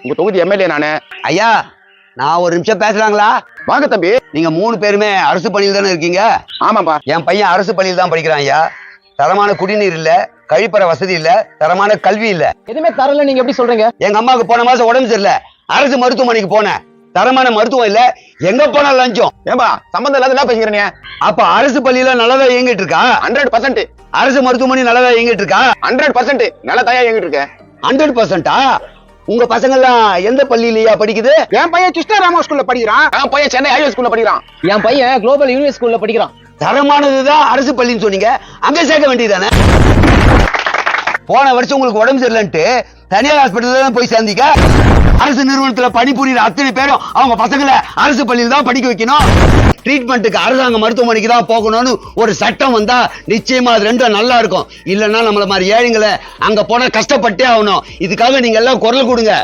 உங்க தொகுதி எம்எல்ஏ நானு. ஐயா நான் ஒரு நிமிஷம் பேசலாங்களா? வாங்க தம்பி. நீங்க 3 பேருமே அரசு பள்ளியில் தானே இருக்கீங்க? ஆமாப்பா. என் பையன் அரசு பள்ளியில் தான் படிக்கிறான் ஐயா. தரமான குடிநீர் இல்ல, கழிப்பற வசதி இல்ல, தரமான கல்வி இல்ல. எதுவுமே தரல நீங்க எப்படி சொல்றீங்க? எங்க அம்மாவுக்கு போன மாசம் உடம்பு சரியில்லை, அரசு மருத்துவமனைக்கு போனேன். தரமான மருத்துவம் இல்ல, எங்க போனா லஞ்சம். ஏன்பா சம்பந்தம் இல்லாத என்ன பேசுகிறீங்க? அப்ப அரசு பள்ளியில நல்லதா இயங்கிட்டு இருக்கா? 100%. அரசு மருத்துவமனை நல்லதா இயங்கிட்டு இருக்கா? 100% நல்ல தயா எங்கிட்டு இருக்கேன். 100%. உங்க பசங்க எல்லாம் எந்த பள்ளியிலயா படிக்குது? என் பையன் கிருஷ்ணா ராமா ஸ்கூல்ல படிக்கிறான். என் பையன் சென்னை ஐஎஸ் ஸ்கூல்ல படிக்கிறான். என் பையன் குளோபல் யூனிவர்சிட்டி ஸ்கூல்ல படிக்கிறான். தரமானதுதான் அரசு பள்ளின்னு சொன்னீங்க, அங்க சேர்க்க வேண்டியதானே? போன வருஷம் உங்களுக்கு உடம்பு சரியில்லைன்ட்டு தனியார் ஹாஸ்பிட்டல் தான் போய் சேர்ந்தீங்க. அரசு நிறுவனத்துல பணிபுரியுற அத்தனை பேரும் அவங்க பசங்களை அரசு பள்ளியில் தான் படிக்க வைக்கணும். ட்ரீட்மெண்ட்டுக்கு அரசாங்க மருத்துவமனைக்கு தான் போகணும்னு ஒரு சட்டம் வந்தா நிச்சயமா அது ரெண்டும் நல்லா இருக்கும். இல்லைன்னா நம்மள மாதிரி ஏழைங்களை அங்க போனா கஷ்டப்பட்டே ஆகணும். இதுக்காக நீங்க எல்லாம் குரல் கொடுங்க.